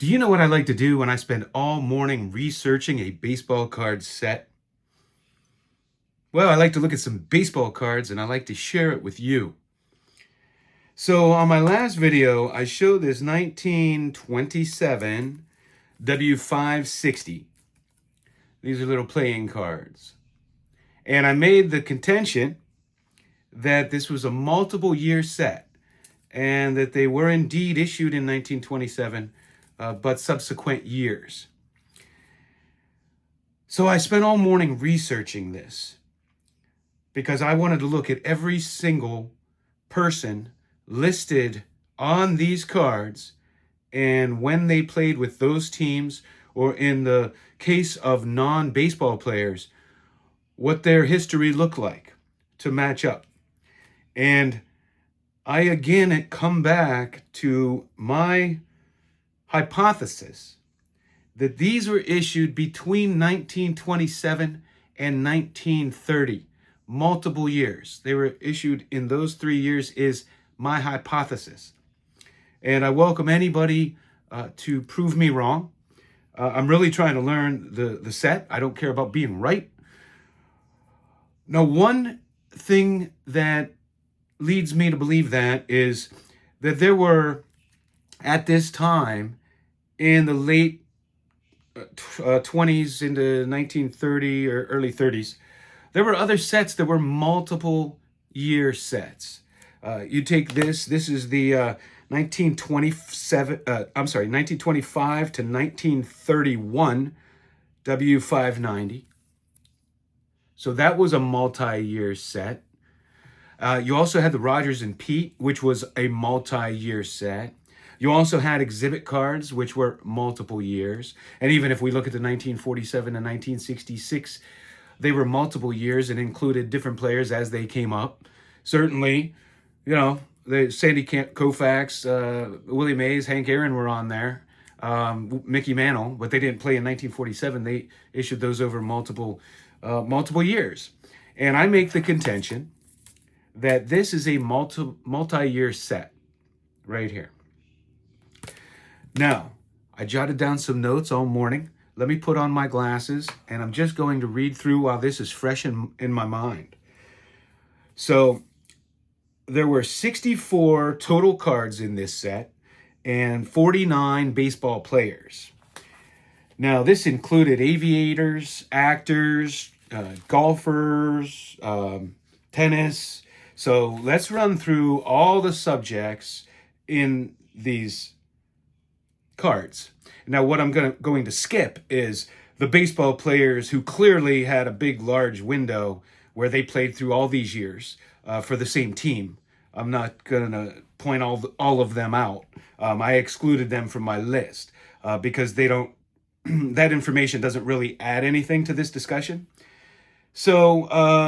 Do you know what I like to do when I spend all morning researching a baseball card set? Well, I like to look at some baseball cards and I like to share it with you. So on my last video, I showed this 1927 W560. These are little playing cards. And I made the contention that this was a multiple year set and that they were indeed issued in 1927, but subsequent years. So I spent all morning researching this because I wanted to look at every single person listed on these cards and when they played with those teams, or in the case of non-baseball players, what their history looked like to match up. And I again come back to my hypothesis that these were issued between 1927 and 1930, multiple years. They were issued in those 3 years is my hypothesis. And I welcome anybody to prove me wrong. I'm really trying to learn the set. I don't care about being right. Now, one thing that leads me to believe that is that there were, at this time, in the late 20s into 1930 or early 30s, there were other sets that were multiple year sets. You take this is the 1925 to 1931 W590. So that was a multi-year set. You also had the Rogers and Pete, which was a multi-year set. You also had exhibit cards, which were multiple years. And even if we look at the 1947 and 1966, they were multiple years and included different players as they came up. Certainly, Sandy Koufax, Willie Mays, Hank Aaron were on there, Mickey Mantle, but they didn't play in 1947. They issued those over multiple years. And I make the contention that this is a multi-year set right here. Now, I jotted down some notes all morning. Let me put on my glasses, and I'm just going to read through while this is fresh in my mind. So there were 64 total cards in this set and 49 baseball players. Now, this included aviators, actors, golfers, tennis. So let's run through all the subjects in these cards. Now, what I'm going to skip is the baseball players who clearly had a big, large window where they played through all these years for the same team. I'm not going to point all of them out. I excluded them from my list because they don't. That information doesn't really add anything to this discussion. So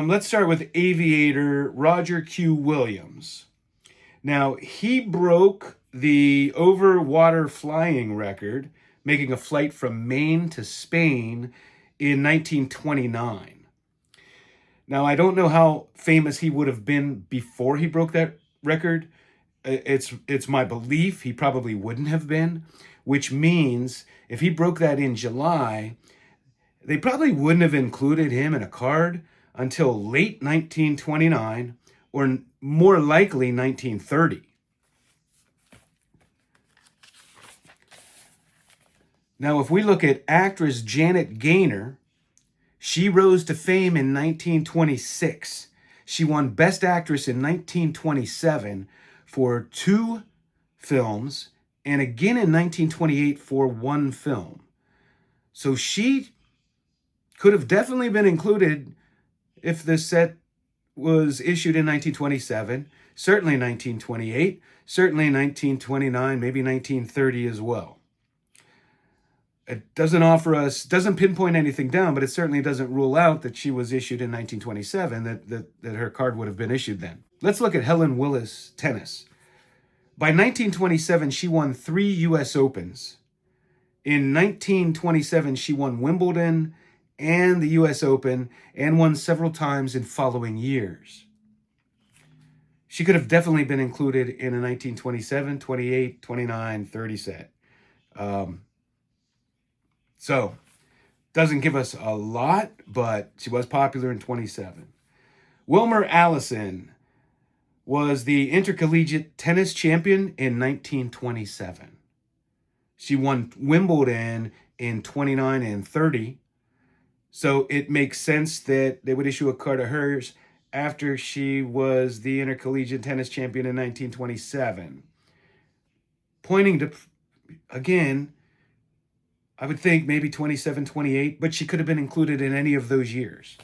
let's start with aviator Roger Q. Williams. Now, he broke the over-water flying record, making a flight from Maine to Spain in 1929. Now, I don't know how famous he would have been before he broke that record. It's my belief he probably wouldn't have been, which means if he broke that in July, they probably wouldn't have included him in a card until late 1929 or more likely 1930. Now, if we look at actress Janet Gaynor, she rose to fame in 1926. She won Best Actress in 1927 for 2 films and again in 1928 for 1 film. So she could have definitely been included if the set was issued in 1927, certainly 1928, certainly 1929, maybe 1930 as well. It doesn't pinpoint anything down, but it certainly doesn't rule out that she was issued in 1927, that her card would have been issued then. Let's look at Helen Willis, tennis. By 1927, she won 3 U.S. Opens. In 1927, she won Wimbledon and the U.S. Open and won several times in following years. She could have definitely been included in a 1927, 28, 29, 30 set. So, doesn't give us a lot, but she was popular in 27. Wilmer Allison was the intercollegiate tennis champion in 1927. She won Wimbledon in 29 and 30. So it makes sense that they would issue a card of hers after she was the intercollegiate tennis champion in 1927. Pointing to, again, I would think maybe 27, 28, but she could have been included in any of those years.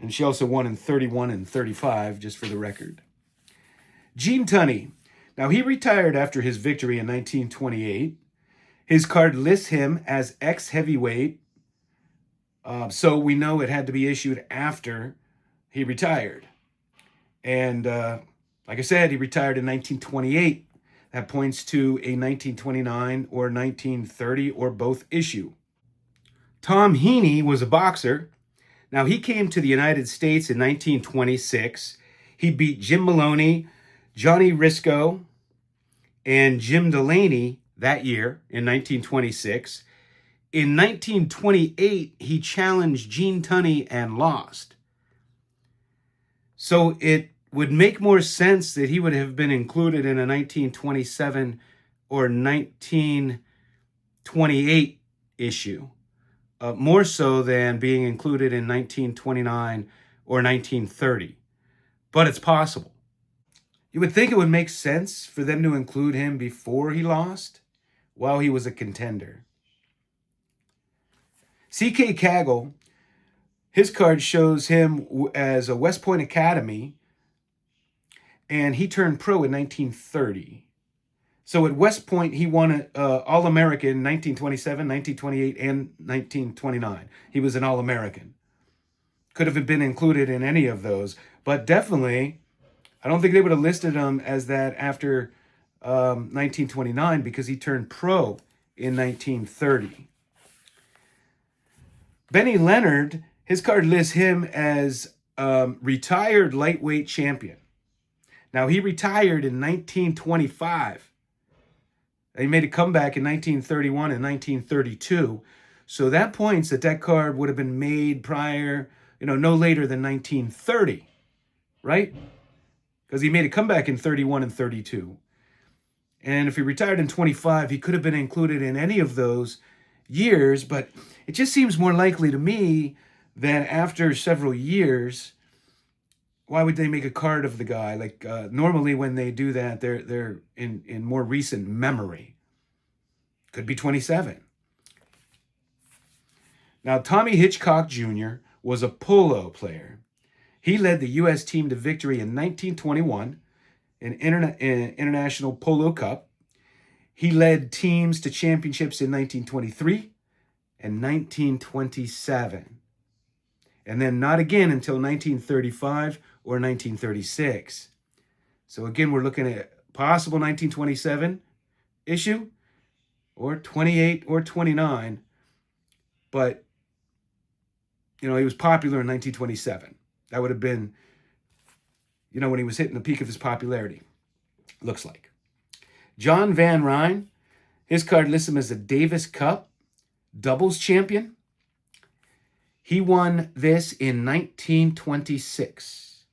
And she also won in 31 and 35, just for the record. Gene Tunney. Now, he retired after his victory in 1928. His card lists him as ex-heavyweight, so we know it had to be issued after he retired. And like I said, he retired in 1928. That points to a 1929 or 1930 or both issue. Tom Heaney was a boxer. Now, he came to the United States in 1926. He beat Jim Maloney, Johnny Risco, and Jim Delaney that year in 1926. In 1928, he challenged Gene Tunney and lost. So it would make more sense that he would have been included in a 1927 or 1928 issue, more so than being included in 1929 or 1930. But it's possible. You would think it would make sense for them to include him before he lost, while he was a contender. C.K. Cagle, his card shows him as a West Point Academy, and he turned pro in 1930. So at West Point, he won an All-American in 1927, 1928, and 1929. He was an All-American. Could have been included in any of those, but definitely, I don't think they would have listed him as that after 1929 because he turned pro in 1930. Benny Leonard, his card lists him as retired lightweight champion. Now, he retired in 1925. He made a comeback in 1931 and 1932. So that points that card would have been made prior, no later than 1930, right? Because he made a comeback in 31 and 32. And if he retired in 25, he could have been included in any of those years, but it just seems more likely to me that after several years, why would they make a card of the guy? Like normally when they do that, they're in more recent memory. Could be 27. Now, Tommy Hitchcock Jr. was a polo player. He led the U.S. team to victory in 1921 in International Polo Cup. He led teams to championships in 1923 and 1927. And then not again until 1935 or 1936. So again, we're looking at possible 1927 issue or 28 or 29. But, he was popular in 1927. That would have been, when he was hitting the peak of his popularity, looks like. John Van Ryn, his card lists him as a Davis Cup doubles champion. He won this in 1926.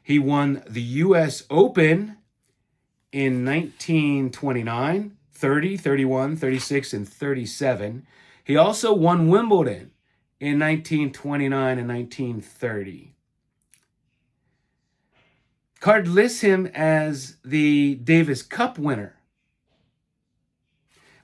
He won the U.S. Open in 1929, 30, 31, 36, and 37. He also won Wimbledon in 1929 and 1930. Card lists him as the Davis Cup winner,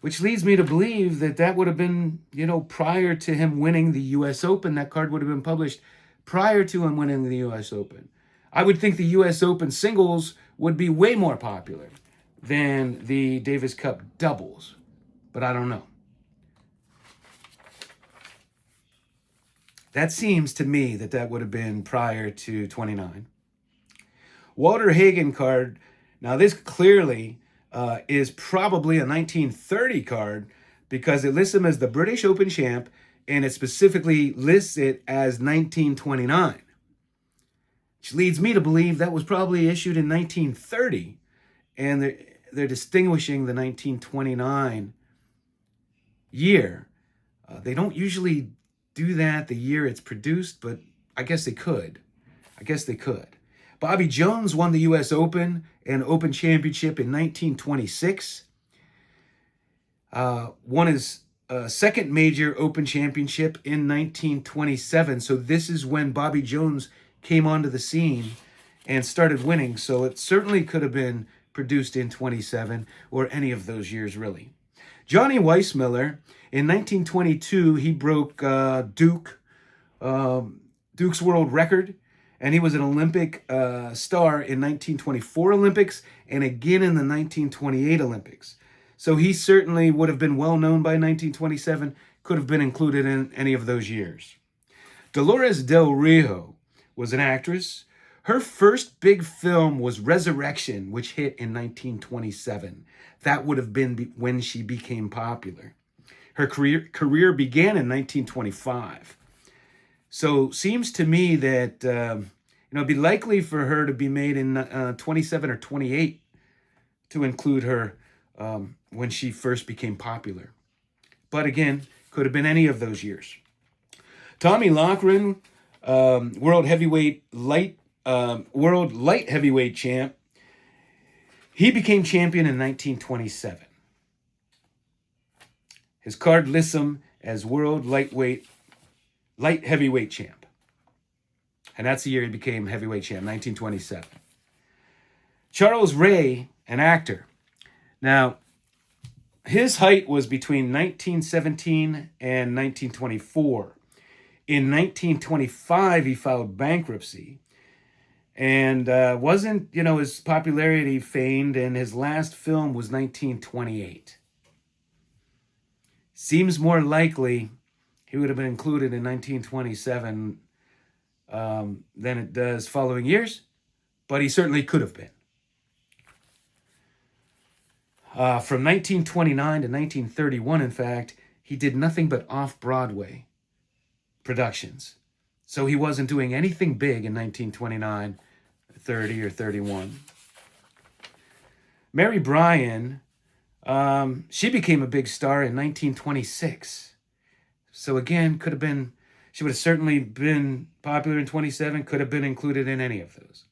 which leads me to believe that would have been, prior to him winning the U.S. Open. That card would have been published prior to him winning the U.S. Open. I would think the U.S. Open singles would be way more popular than the Davis Cup doubles, but I don't know. That seems to me that would have been prior to 29. Walter Hagen card. Now, this clearly is probably a 1930 card because it lists him as the British Open champ and it specifically lists it as 1929. Which leads me to believe that was probably issued in 1930 and they're distinguishing the 1929 year. They don't usually do that the year it's produced, but I guess they could. Bobby Jones won the U.S. Open and Open Championship in 1926. Won his second major Open Championship in 1927. So this is when Bobby Jones came onto the scene and started winning. So it certainly could have been produced in 27 or any of those years, really. Johnny Weissmuller, in 1922, he broke Duke's world record, and he was an Olympic star in 1924 Olympics and again in the 1928 Olympics. So he certainly would have been well known by 1927, could have been included in any of those years. Dolores Del Rio was an actress. Her first big film was Resurrection, which hit in 1927. That would have been when she became popular. Her career began in 1925. So seems to me that it'd be likely for her to be made in 27 or 28 to include her when she first became popular. But again, could have been any of those years. Tommy Loughran, world light heavyweight champ. He became champion in 1927. His card lists him as world light heavyweight champ. And that's the year he became heavyweight champ, 1927. Charles Ray, an actor. Now, his height was between 1917 and 1924. In 1925, he filed bankruptcy and wasn't, his popularity feigned, and his last film was 1928. Seems more likely he would have been included in 1927 than it does following years, but he certainly could have been. From 1929 to 1931, in fact, he did nothing but off-Broadway productions. So he wasn't doing anything big in 1929, 30, or 31. Mary Bryan, she became a big star in 1926. So again, she would have certainly been popular in 27, could have been included in any of those.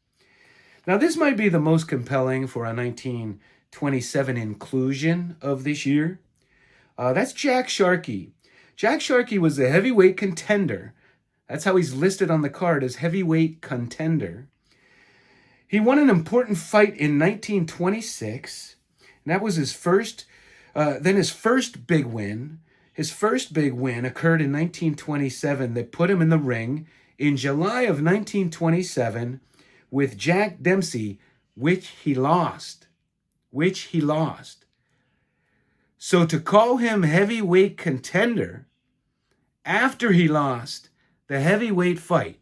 Now, this might be the most compelling for a 1927 inclusion of this year. That's Jack Sharkey. Jack Sharkey was a heavyweight contender. That's how he's listed on the card, as heavyweight contender. He won an important fight in 1926, and that was his first. Then his first big win. His first big win occurred in 1927 that put him in the ring in July of 1927 with Jack Dempsey, which he lost. So to call him heavyweight contender after he lost the heavyweight fight,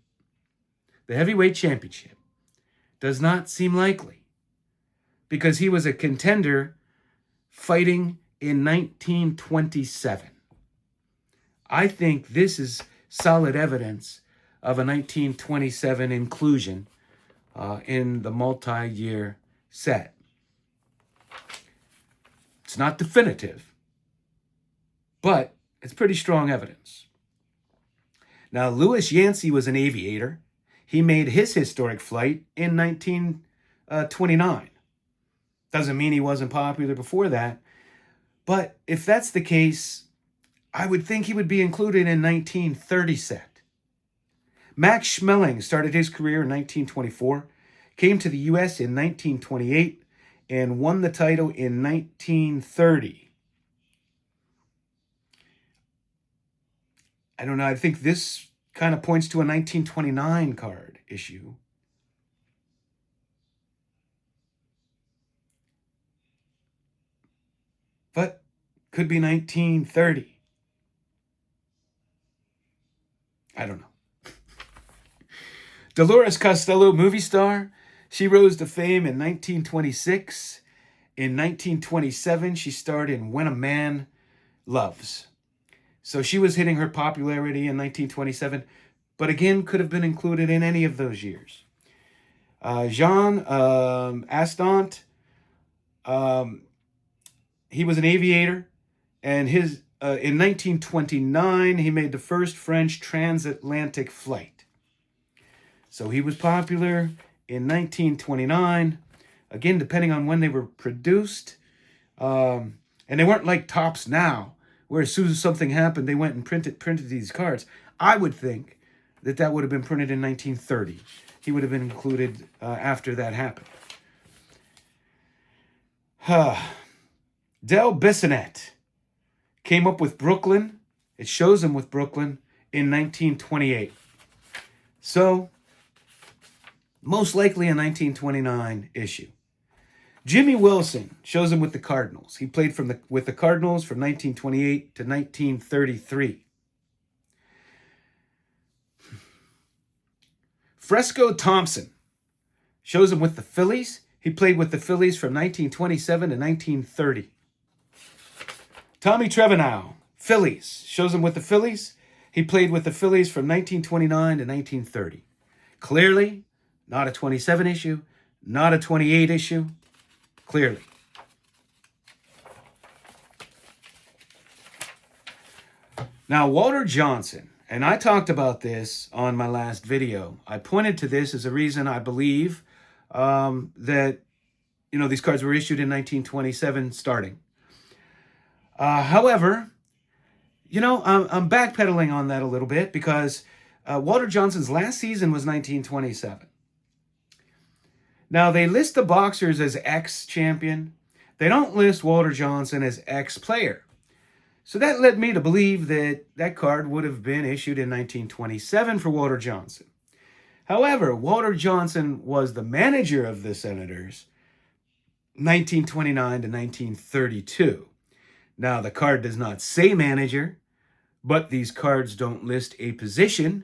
the heavyweight championship, does not seem likely, because he was a contender fighting in 1927. I think this is solid evidence of a 1927 inclusion in the multi-year set. It's not definitive, but it's pretty strong evidence. Now, Louis Yancey was an aviator. He made his historic flight in 1929. Doesn't mean he wasn't popular before that, but if that's the case, I would think he would be included in 1930 set. Max Schmeling started his career in 1924, came to the U.S. in 1928, and won the title in 1930. I don't know, I think this kind of points to a 1929 card issue. But could be 1930. I don't know. Dolores Costello, movie star. She rose to fame in 1926. In 1927, she starred in When a Man Loves. So she was hitting her popularity in 1927, but again, could have been included in any of those years. Jean Astant, he was an aviator, and his in 1929, he made the first French transatlantic flight. So he was popular in 1929. Again, depending on when they were produced. And they weren't like tops now, where as soon as something happened, they went and printed these cards. I would think that would have been printed in 1930. He would have been included after that happened. Del Bissonette came up with Brooklyn. It shows him with Brooklyn in 1928. So, most likely a 1929 issue. Jimmy Wilson shows him with the Cardinals. He played with the Cardinals from 1928 to 1933. Fresco Thompson shows him with the Phillies. He played with the Phillies from 1927 to 1930. Tommy Trevinow, Phillies, shows him with the Phillies. He played with the Phillies from 1929 to 1930. Clearly, not a 27 issue, not a 28 issue. Clearly. Now, Walter Johnson, and I talked about this on my last video. I pointed to this as a reason I believe that, these cards were issued in 1927 starting. However, I'm backpedaling on that a little bit because Walter Johnson's last season was 1927. Now, they list the boxers as ex-champion. They don't list Walter Johnson as ex-player. So that led me to believe that card would have been issued in 1927 for Walter Johnson. However, Walter Johnson was the manager of the Senators 1929 to 1932. Now, the card does not say manager, but these cards don't list a position.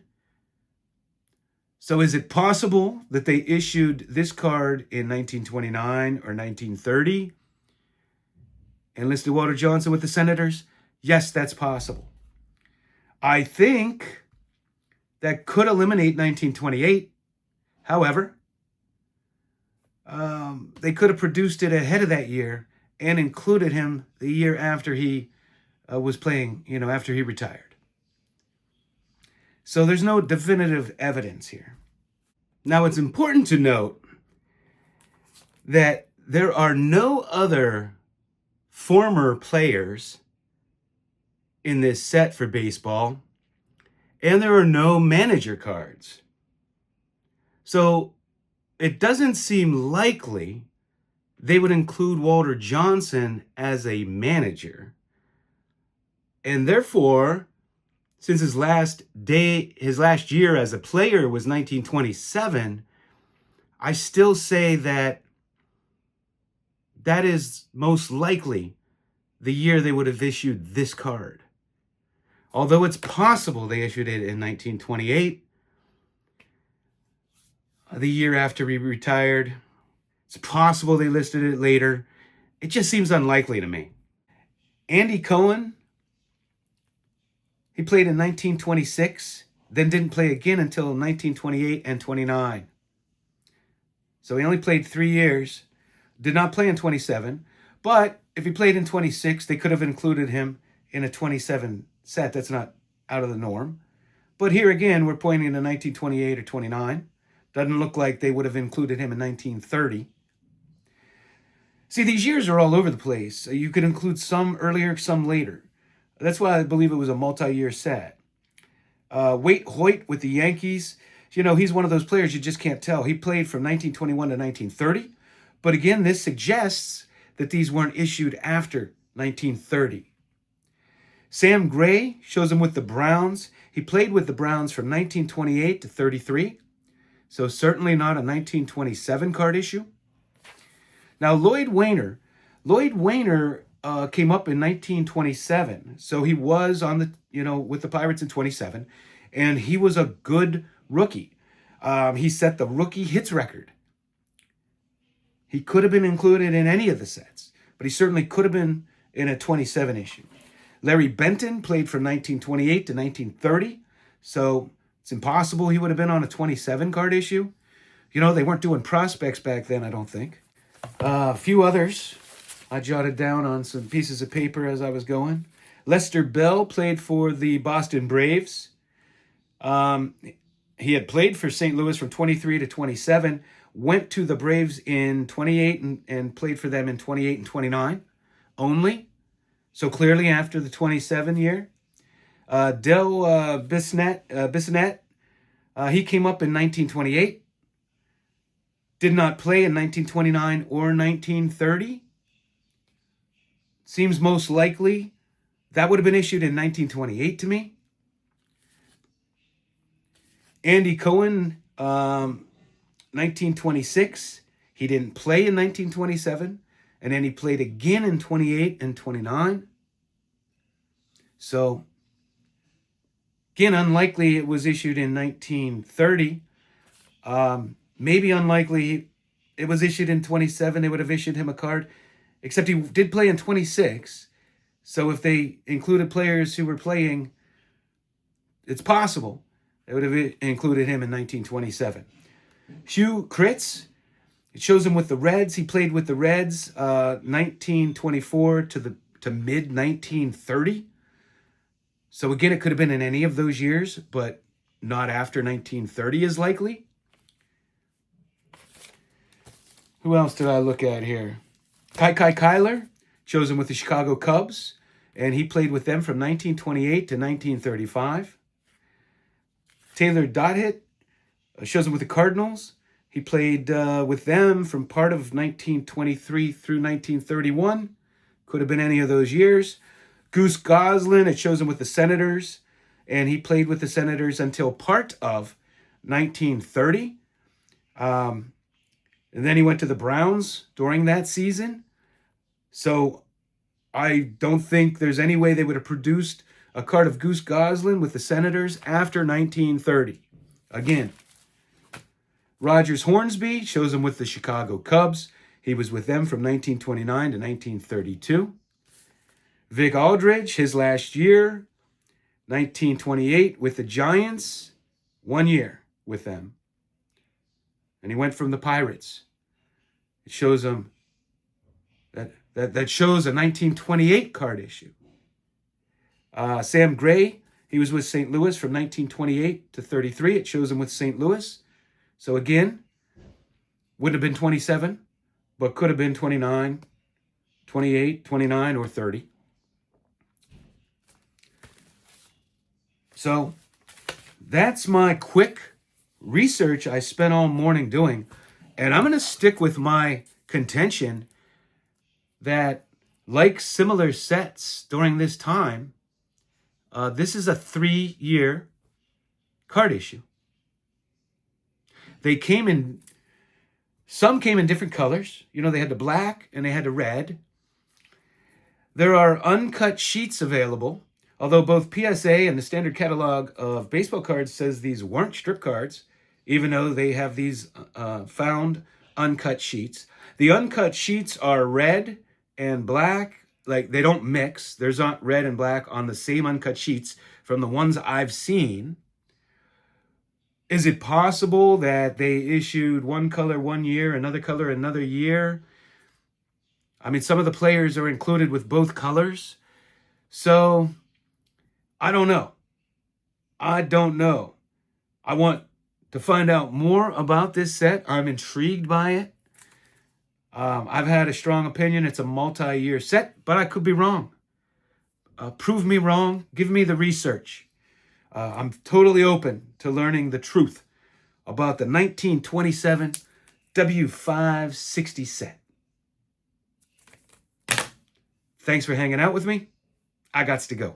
So is it possible that they issued this card in 1929 or 1930 and listed Walter Johnson with the Senators? Yes, that's possible. I think that could eliminate 1928. However, they could have produced it ahead of that year and included him the year after he was playing, after he retired. So there's no definitive evidence here. Now, it's important to note that there are no other former players in this set for baseball, and there are no manager cards. So it doesn't seem likely they would include Walter Johnson as a manager. And therefore, since his last year as a player was 1927, I still say that is most likely the year they would have issued this card. Although it's possible they issued it in 1928, the year after he retired. It's possible they listed it later. It just seems unlikely to me. Andy Cohen, he played in 1926, then didn't play again until 1928 and 29. So he only played 3 years, did not play in 27, but if he played in 26, they could have included him in a 27 set. That's not out of the norm. But here again, we're pointing to 1928 or 29. Doesn't look like they would have included him in 1930. See, these years are all over the place. You could include some earlier, some later. That's why I believe it was a multi-year set. Waite Hoyt with the Yankees. He's one of those players you just can't tell. He played from 1921 to 1930. But again, this suggests that these weren't issued after 1930. Sam Gray shows him with the Browns. He played with the Browns from 1928 to 33. So certainly not a 1927 card issue. Now, Lloyd Wainer came up in 1927. So he was on with the Pirates in 27. And he was a good rookie. He set the rookie hits record. He could have been included in any of the sets, but he certainly could have been in a 27 issue. Larry Benton played from 1928 to 1930, so it's impossible he would have been on a 27 card issue. They weren't doing prospects back then, I don't think. A few others I jotted down on some pieces of paper as I was going. Lester Bell played for the Boston Braves. He had played for St. Louis from 23 to 27, went to the Braves in 28 and played for them in 28 and 29 only. So clearly after the 27 year. Del Bissonette, he came up in 1928. Did not play in 1929 or 1930. Seems most likely that would have been issued in 1928 to me. Andy Cohen, 1926. He didn't play in 1927. And then he played again in 28 and 29. So, again, unlikely it was issued in 1930. Maybe unlikely it was issued in 27. They would have issued him a card. Except he did play in 26. So if they included players who were playing, it's possible they would have included him in 1927. Hugh Kritz, it shows him with the Reds. He played with the Reds 1924 to mid-1930. So again, it could have been in any of those years, but not after 1930 is likely. Who else did I look at here? Kai Kyler, chosen with the Chicago Cubs, and he played with them from 1928 to 1935. Taylor Dothitt, chosen with the Cardinals. He played with them from part of 1923 through 1931. Could have been any of those years. Goose Goslin, it shows him with the Senators, and he played with the Senators until part of 1930. And then he went to the Browns during that season. So I don't think there's any way they would have produced a card of Goose Goslin with the Senators after 1930. Again, Rogers Hornsby shows him with the Chicago Cubs. He was with them from 1929 to 1932. Vic Aldridge, his last year, 1928 with the Giants, 1 year with them. And he went from the Pirates. It shows him that shows a 1928 card issue. Sam Gray, he was with St. Louis from 1928 to 33. It shows him with St. Louis. So again, wouldn't have been 27, but could have been 29, 28, 29, or 30. So that's my quick research I spent all morning doing. And I'm going to stick with my contention that, like similar sets during this time, this is a 3-year card issue. Some came in different colors. You know, they had the black and they had the red. There are uncut sheets available, although both PSA and the standard catalog of baseball cards says these weren't strip cards, even though they have these found uncut sheets. The uncut sheets are red and black. Like, they don't mix. There's not red and black on the same uncut sheets from the ones I've seen. Is it possible that they issued one color 1 year, another color another year? I mean, some of the players are included with both colors. So, I don't know. I want to find out more about this set. I'm intrigued by it. I've had a strong opinion. It's a multi-year set, but I could be wrong. Prove me wrong. Give me the research. I'm totally open to learning the truth about the 1927 W560 set. Thanks for hanging out with me. I gots to go.